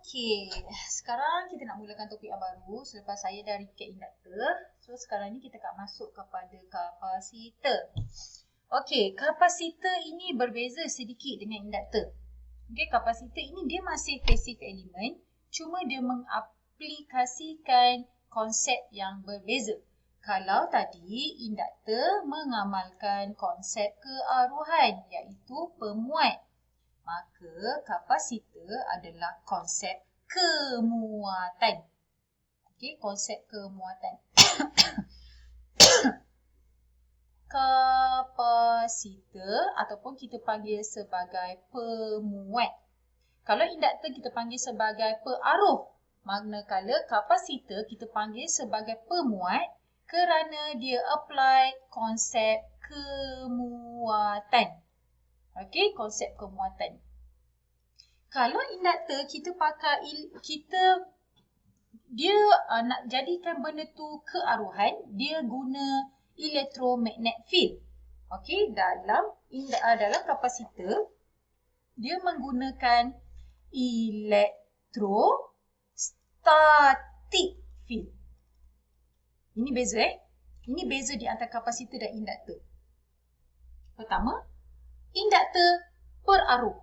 Okey, sekarang kita nak mulakan topik yang baru selepas saya dah recap induktor. So, sekarang ni kita akan masuk kepada kapasitor. Okey, kapasitor ini berbeza sedikit dengan induktor. Okey, kapasitor ini dia masih passive element, cuma dia mengaplikasikan konsep yang berbeza. Kalau tadi induktor mengamalkan konsep kearuhan iaitu pemuat, maka kapasitor adalah konsep kemuatan. Okey, konsep kemuatan. Kapasitor ataupun kita panggil sebagai pemuat. Kalau induktor kita panggil sebagai pearuh, manakala kapasitor kita panggil sebagai pemuat kerana dia apply konsep kemuatan. Okey, konsep kemuatan. Kalau induktor dia nak jadikan benda tu kearuhan, dia guna electromagnetic field. Okey, dalam kapasitor dia menggunakan electrostatic field. Ini beza Ini beza di antara kapasitor dan induktor. Pertama, induktor peraruh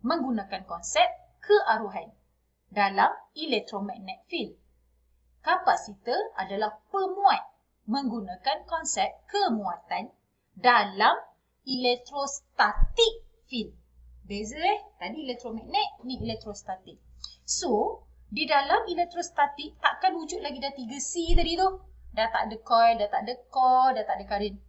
menggunakan konsep kearuhan dalam electromagnetic field. Kapasitor adalah pemuat menggunakan konsep kemuatan dalam electrostatic field. Beza tadi elektromagnet, ni elektrostatik. So, di dalam elektrostatik takkan wujud lagi dah 3C tadi tu. Dah tak ada coil, dah tak ada core, dah tak ada current.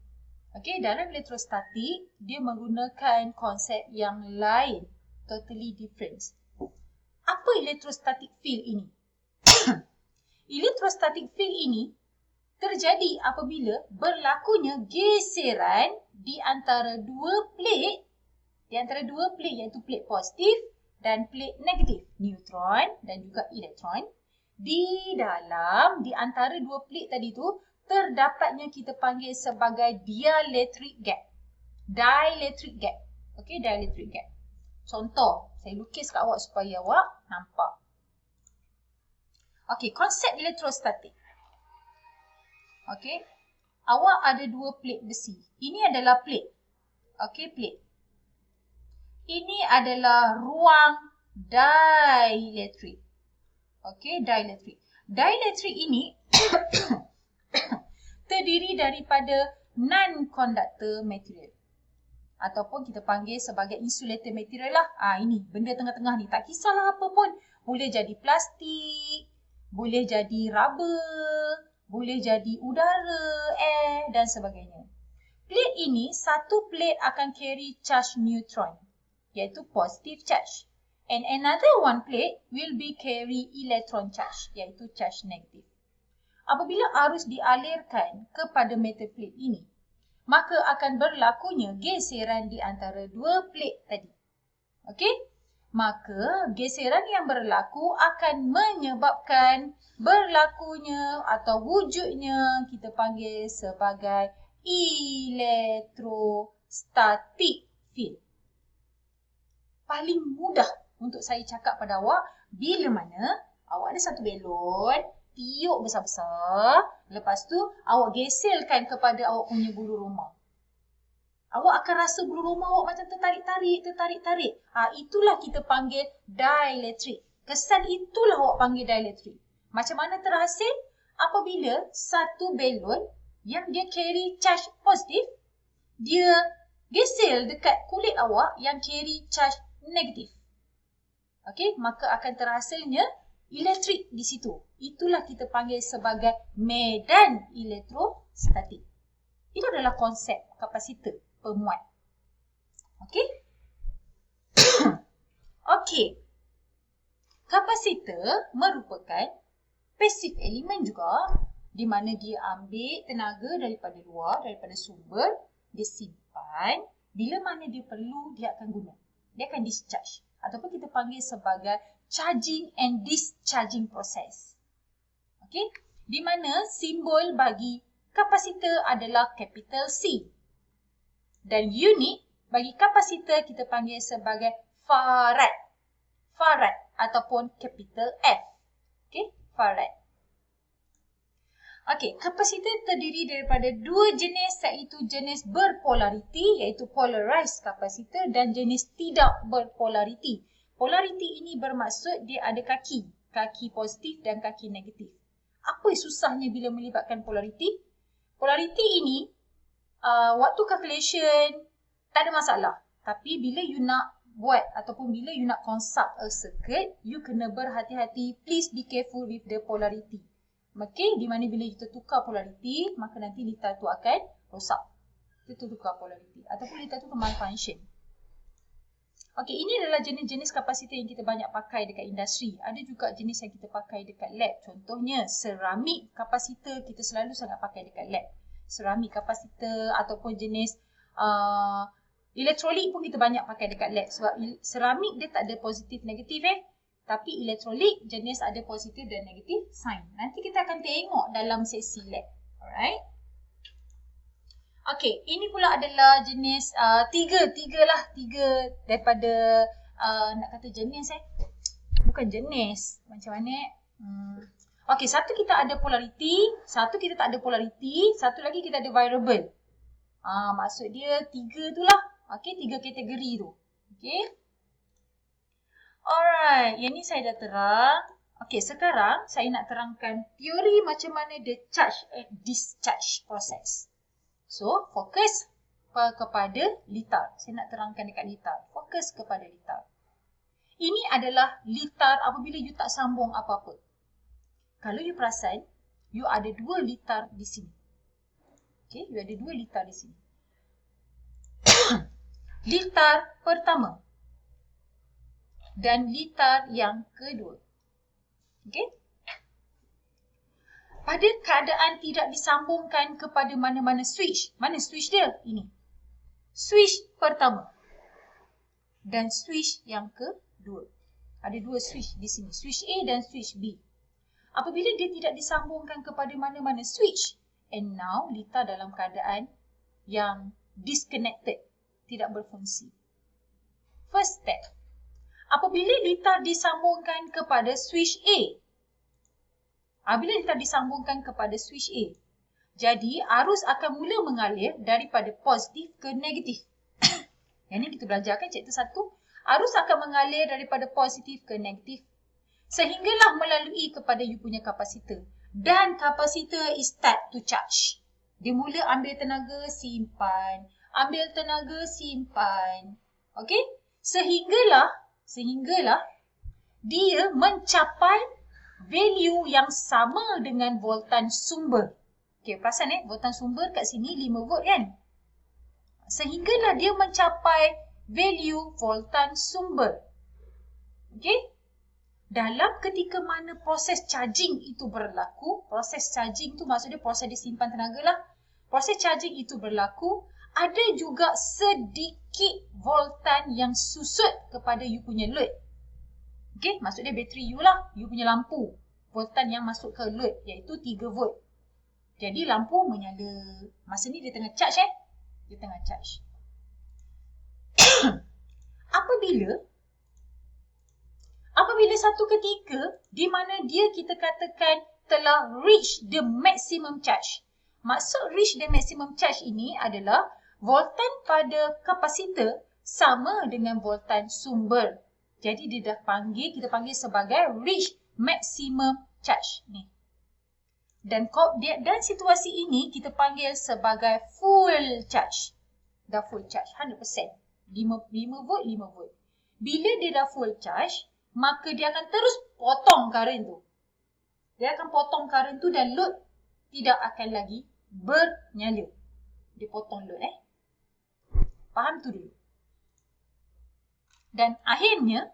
Okey, dalam elektrostatik dia menggunakan konsep yang lain, totally different. Apa electrostatic field ini? Electrostatic field ini terjadi apabila berlakunya geseran di antara dua plate, iaitu plate positif dan plate negatif, neutron dan juga elektron. Di antara dua plate tadi tu terdapatnya kita panggil sebagai dielectric gap. Dielectric gap. Okey, dielectric gap. Contoh, saya lukis kat awak supaya awak nampak. Okey, konsep elektrostatik. Okey, awak ada dua plate besi. Ini adalah plate. Okey, plate. Ini adalah ruang dielectric. Okey, dielectric. Dielectric ini terdiri daripada non-conductor material ataupun kita panggil sebagai insulator material lah. Ini benda tengah-tengah ni, tak kisahlah apa pun. Boleh jadi plastik, boleh jadi rubber, boleh jadi udara, air dan sebagainya. Plate ini, satu plate akan carry charge neutron, iaitu positive charge. And another one plate will be carry electron charge, iaitu charge negatif. Apabila arus dialirkan kepada metal plate ini, maka akan berlakunya geseran di antara dua plate tadi. Okey? Maka geseran yang berlaku akan menyebabkan berlakunya atau wujudnya kita panggil sebagai electrostatic field. Paling mudah untuk saya cakap pada awak, bila mana awak ada satu belon, tiup besar-besar, lepas tu awak geselkan kepada awak punya bulu rumah. Awak akan rasa bulu rumah awak macam tertarik-tarik. Itulah kita panggil dielectric. Kesan itulah awak panggil dielectric. Macam mana terhasil? Apabila satu belon yang dia carry charge positif, dia gesel dekat kulit awak yang carry charge negatif. Okey, maka akan terhasilnya elektrik di situ. Itulah kita panggil sebagai medan elektrostatik. Itu adalah konsep kapasitor, pemuat. Okey? Okey. Kapasitor merupakan passive element juga, di mana dia ambil tenaga daripada luar, daripada sumber, dia simpan. Bila mana dia perlu, dia akan guna. Dia akan discharge. Ataupun kita panggil sebagai charging and discharging process. Okey? Di mana simbol bagi kapasitor adalah capital C. Dan unit bagi kapasitor kita panggil sebagai farad. Farad ataupun capital F. Okay, Farad. Okey, kapasitor terdiri daripada dua jenis, iaitu jenis berpolariti iaitu polarized kapasitor dan jenis tidak berpolariti. Polariti ini bermaksud dia ada kaki positif dan kaki negatif. Apa susahnya bila melibatkan polariti? Polariti ini waktu calculation tak ada masalah. Tapi bila you nak buat ataupun bila you nak construct a circuit, you kena berhati-hati. Please be careful with the polarity. Okay, di mana bila kita tukar polariti, maka nanti litar tu akan rosak. Kita tukar polariti ataupun litar tu akan malfunction. Okey, ini adalah jenis-jenis kapasitor yang kita banyak pakai dekat industri. Ada juga jenis yang kita pakai dekat lab. Contohnya, seramik kapasitor kita selalu sangat pakai dekat lab. Seramik kapasitor ataupun jenis elektrolit pun kita banyak pakai dekat lab. Sebab seramik dia tak ada positif negatif Tapi elektrolit jenis ada positif dan negatif sign. Nanti kita akan tengok dalam sesi lab. Alright. Okey, ini pula adalah jenis tiga daripada nak kata jenis bukan jenis. Macam mana? Okey, satu kita ada polarity, satu kita tak ada polarity, satu lagi kita ada variable. Maksud dia tiga tu lah. Okey, tiga kategori tu. Okey. Alright, yang ni saya dah terang. Okey, sekarang saya nak terangkan teori macam mana the charge and discharge process. So, fokus kepada litar. Saya nak terangkan dekat litar. Fokus kepada litar. Ini adalah litar apabila you tak sambung apa-apa. Kalau you perasan, you ada dua litar di sini. Okey, you ada dua litar di sini. Litar pertama dan litar yang kedua. Okey. Pada keadaan tidak disambungkan kepada mana-mana switch. Mana switch dia? Ini. Switch pertama. Dan switch yang kedua. Ada dua switch di sini. Switch A dan switch B. Apabila dia tidak disambungkan kepada mana-mana switch. And now, litar dalam keadaan yang disconnected. Tidak berfungsi. First step. Apabila litar disambungkan kepada switch A. Bila litar disambungkan kepada switch A. Jadi, arus akan mula mengalir daripada positif ke negatif. Yang ni kita belajarkan chapter 1. Arus akan mengalir daripada positif ke negatif. Sehinggalah melalui kepada you punya kapasitor. Dan kapasitor is start to charge. Dia mula ambil tenaga, simpan. Ambil tenaga, simpan. Okey? Sehinggalah dia mencapai value yang sama dengan voltan sumber. Okey, perasan voltan sumber kat sini 5 volt kan? Sehinggalah dia mencapai value voltan sumber. Okey? Dalam ketika mana proses charging itu berlaku, proses charging tu maksudnya proses dia simpan tenaga lah. Proses charging itu berlaku, ada juga sedikit voltan yang susut kepada you punya load. Okey, maksudnya bateri you lah, you punya lampu. Voltan yang masuk ke load iaitu 3 volt. Jadi lampu menyala. Masa ni dia tengah charge Dia tengah charge. Apabila satu ketika di mana dia kita katakan telah reach the maximum charge. Maksud reach the maximum charge ini adalah voltan pada kapasitor sama dengan voltan sumber. Jadi dia dah kita panggil sebagai reach maximum charge ni. Dan situasi ini kita panggil sebagai full charge. Dah full charge 100%. 5 volt, 5 volt. Bila dia dah full charge, maka dia akan terus potong current tu. Dia akan potong current tu dan load tidak akan lagi bernyala. Dia potong load Faham tu dulu. Dan akhirnya,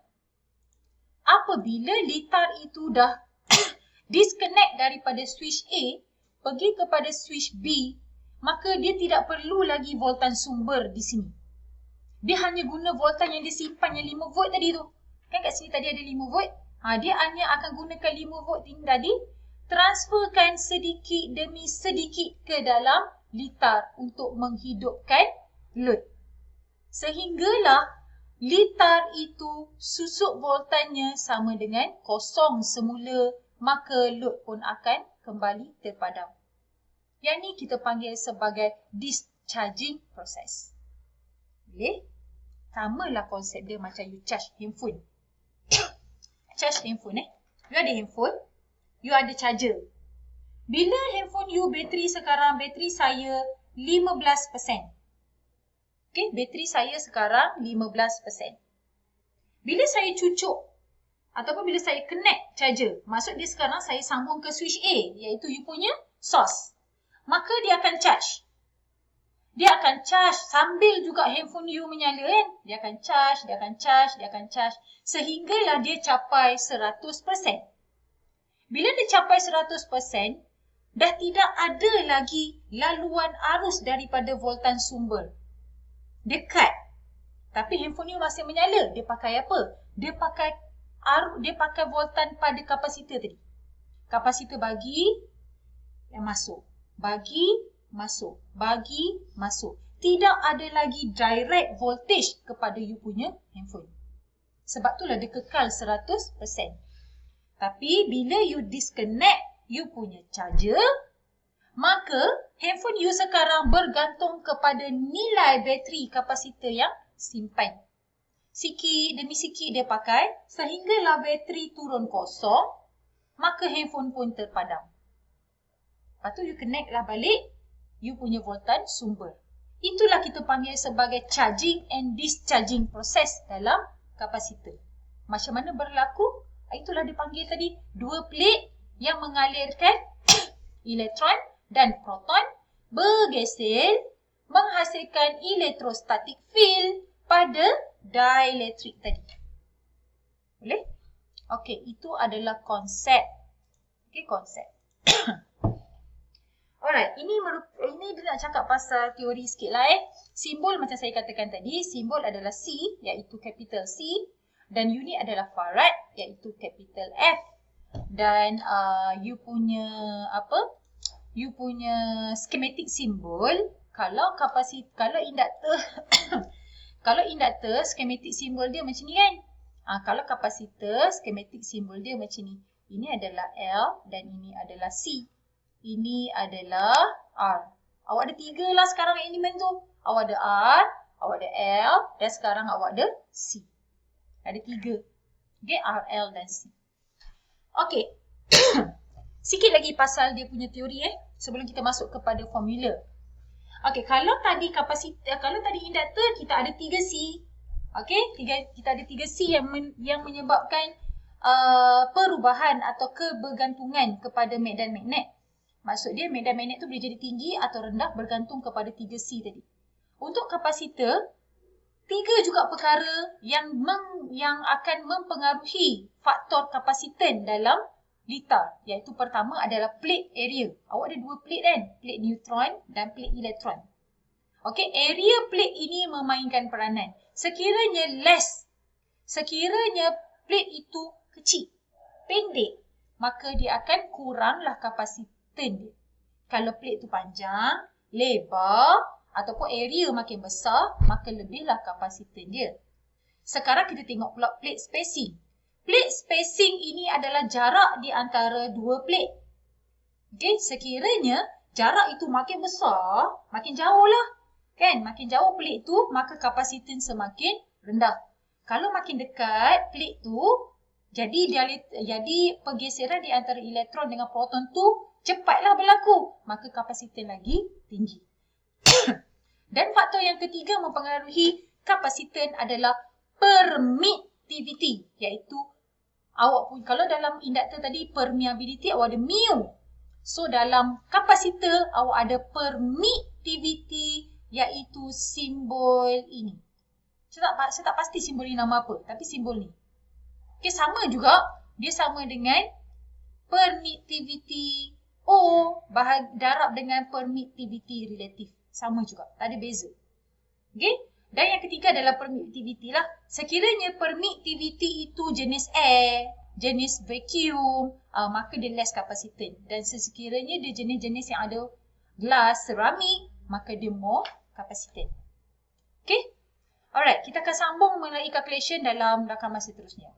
apabila litar itu dah disconnect daripada switch A, pergi kepada switch B, maka dia tidak perlu lagi voltan sumber di sini. Dia hanya guna voltan yang disimpan yang 5 volt tadi tu. Kan kat sini tadi ada 5 volt. Dia hanya akan gunakan 5 volt ini tadi, transferkan sedikit demi sedikit ke dalam litar untuk menghidupkan load. Sehinggalah litar itu susuk voltannya sama dengan kosong semula, maka load pun akan kembali terpadam. Yang ni kita panggil sebagai discharging process. Boleh? Samalah konsep dia macam you charge handphone. Charge handphone You ada handphone, you ada charger. Bila handphone you bateri sekarang, bateri saya 15%. Okay, bateri saya sekarang 15%. Bila saya cucuk ataupun bila saya connect charger, maksud dia sekarang saya sambung ke switch A, iaitu you punya source. Maka dia akan charge. Dia akan charge sambil juga handphone you menyala kan. Dia akan charge, dia akan charge, dia akan charge. Sehinggalah dia capai 100%. Bila dia capai 100%, dah tidak ada lagi laluan arus daripada voltan sumber. Dia cut. Tapi handphone you masih menyala. Dia pakai apa? Dia pakai voltan pada kapasitor tadi. Kapasitor bagi yang masuk. Bagi, masuk. Bagi, masuk. Tidak ada lagi direct voltage kepada you punya handphone. Sebab itulah dia kekal 100%. Tapi bila you disconnect you punya charger, maka handphone you sekarang bergantung kepada nilai bateri kapasitor yang simpan. Sikit demi sikit dia pakai, sehinggalah bateri turun kosong, maka handphone pun terpadam. Lepas tu you connect lah balik you punya voltan sumber. Itulah kita panggil sebagai charging and discharging process dalam kapasitor. Macam mana berlaku? Itulah dipanggil tadi dua plate yang mengalirkan elektron dan proton bergeser menghasilkan electrostatic field pada dielectric tadi. Boleh? Okey, itu adalah konsep. Okey, konsep. Alright, ini dia nak cakap pasal teori sikit lah Simbol macam saya katakan tadi, simbol adalah C, iaitu capital C. Dan unit adalah farad, iaitu capital F. Dan you punya You punya schematic simbol, kalau induktor kalau induktor schematic simbol dia macam ni kan. Kalau kapasitor schematic simbol dia macam ni. Ini adalah L dan ini adalah C. Ini adalah R. Awak ada 3 lah sekarang elemen tu. Awak ada R, awak ada L dan sekarang awak ada C. Ada 3. Okay, R, L dan C. Okay. Sikit lagi pasal dia punya teori sebelum kita masuk kepada formula. Okay, kalau tadi induktor kita ada 3C. Okay, kita ada 3C yang menyebabkan perubahan atau kebergantungan kepada medan magnet. Maksud dia medan magnet tu boleh jadi tinggi atau rendah bergantung kepada 3C tadi. Untuk kapasitor, 3 juga perkara yang akan mempengaruhi faktor kapasitan dalam litar. Iaitu pertama adalah plate area. Awak ada 2 plate kan? Plate neutron dan plate elektron. Okey, area plate ini memainkan peranan. Sekiranya plate itu kecil, pendek, maka dia akan kuranglah kapasitan dia. Kalau plate itu panjang, lebar ataupun area makin besar, maka lebihlah kapasitan dia. Sekarang kita tengok pula plate spacing. Plate spacing ini adalah jarak di antara 2 plate. Okay, sekiranya jarak itu makin besar, makin jauh lah. Kan? Makin jauh plate tu, maka kapasitan semakin rendah. Kalau makin dekat plate tu, jadi pergeseran di antara elektron dengan proton tu cepatlah berlaku. Maka kapasitan lagi tinggi. Dan faktor yang ketiga mempengaruhi kapasitan adalah permittivity. Iaitu kalau dalam induktor tadi permeability awak ada mu. So dalam kapasitor awak ada permittivity, iaitu simbol ini. Saya tak pasti simbol ini nama apa, tapi simbol ni. Okay, sama juga. Dia sama dengan permittivity O darab dengan permittivity relatif. Sama juga, tak ada beza. Okay? Dan yang ketiga adalah permittivity lah. Sekiranya permittivity itu jenis air, jenis vacuum, maka dia less kapasitan. Dan sekiranya dia jenis-jenis yang ada glass, ceramik, maka dia more kapasitan. Okay? Alright, kita akan sambung mengenai calculation dalam rakaman seterusnya.